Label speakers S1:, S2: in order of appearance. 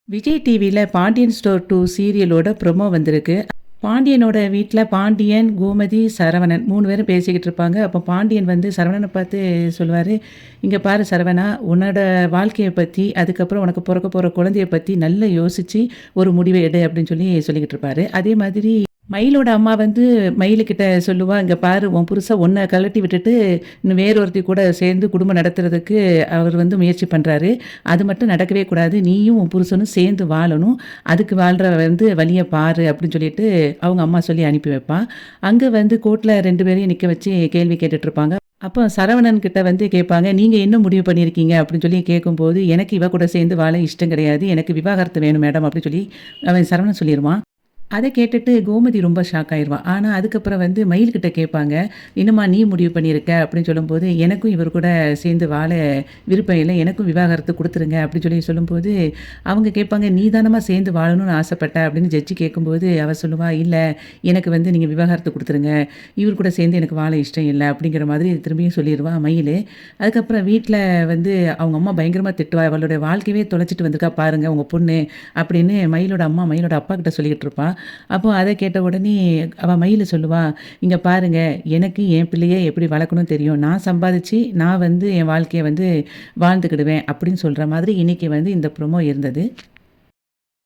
S1: விஜய் டிவியில் Pandian store 2 சீரியலோட promo வந்திருக்கு. பாண்டியனோட வீட்டில் பாண்டியன், கோமதி, சரவணன் 3 பேரும் பேசிக்கிட்டு இருப்பாங்க. அப்போ பாண்டியன் வந்து சரவணனை பார்த்து சொல்லுவார், இங்கே பாரு சரவணா, உன்னோட வாழ்க்கையை பற்றி, அதுக்கப்புறம் உனக்கு பிறக்க போகிற குழந்தைய பற்றி நல்லா யோசித்து ஒரு முடிவை எடு அப்படின்னு சொல்லிக்கிட்டு இருப்பாரு. அதே மாதிரி மயிலோட அம்மா வந்து மயிலுக்கிட்ட சொல்லுவா, இங்கே பாரு உன் புருஷன் ஒன்றை கழட்டி விட்டுட்டு இன்னும் வேறொருத்தி கூட சேர்ந்து குடும்பம் நடத்துறதுக்கு அவர் வந்து முயற்சி பண்ணுறாரு. அது மட்டும் நடக்கவே கூடாது. நீயும் உன் புருஷனும் சேர்ந்து வாழணும். அதுக்கு வாழ்கிற வந்து வழியை பாரு அப்படின்னு சொல்லிட்டு அவங்க அம்மா சொல்லி அனுப்பி வைப்பான். அங்கே வந்து கோர்ட்டில் 2 பேரையும் நிற்க வச்சு கேள்வி கேட்டுட்ருப்பாங்க. அப்போ சரவணன் கிட்ட வந்து கேட்பாங்க, நீங்கள் என்ன முடிவு பண்ணியிருக்கீங்க அப்படின்னு சொல்லி கேட்கும்போது, எனக்கு இவ கூட சேர்ந்து வாழ இஷ்டம் கிடையாது, எனக்கு விவாகரத்து வேணும் மேடம் அப்படின்னு சொல்லி அவன் சரவணன் சொல்லிடுவான். அத கேட்டுட்டு கோமதி ரொம்ப ஷாக் ஆயிருவா. ஆனா, அதுக்கப்புறம் வந்து மயில்கிட்ட கேட்பாங்க, "என்னம்மா நீ முடிவு பண்ணியிருக்க?" அப்படின்னு சொல்லும்போது, "எனக்கும் இவர் கூட சேர்ந்து வாழ விருப்பம் இல்ல. எனக்கும் விவாகரத்து குடுத்துருங்க." அப்படின்னு சொல்லும்போது, அவங்க கேட்பாங்க, "நீ தானம்மா சேர்ந்து வாழணும்னு ஆசைப்பட்ட?" அப்படின்னு ஜட்ஜி கேட்கும்போது, அவ சொல்லுவா, "இல்ல, எனக்கு வந்து நீங்க விவாகரத்து குடுத்துருங்க. இவர் கூட சேர்ந்து எனக்கு வாழ இஷ்டம் இல்ல." அப்படிங்கிற மாதிரி திரும்பியும் சொல்லிருவா மயிலு. அதுக்கப்புறம் வீட்ல வந்து அவங்க அம்மா பயங்கரமா திட்டுவா, "அவளுடைய வாழ்க்கையவே தொலைச்சிட்டு வந்திருக்கா பாருங்க உங்க பொண்ணு." அப்படின்னு மயிலோட அம்மா மயிலோட அப்பாகிட்ட சொல்லிக்கிட்டு இருப்பா. அப்போ அத கேட்ட உடனே அவ மயிலு சொல்லுவா, "இங்க பாருங்க, எனக்கு என் பிள்ளைய எப்படி வளர்க்கணும்னு தெரியும். நான் சம்பாதிச்சு நான் வந்து என் வாழ்க்கைய வந்து வாழ்ந்துக்கிடுவேன்." அப்படின்னு சொல்ற மாதிரி இன்னைக்கு வந்து இந்த ப்ரோமோ இருந்தது.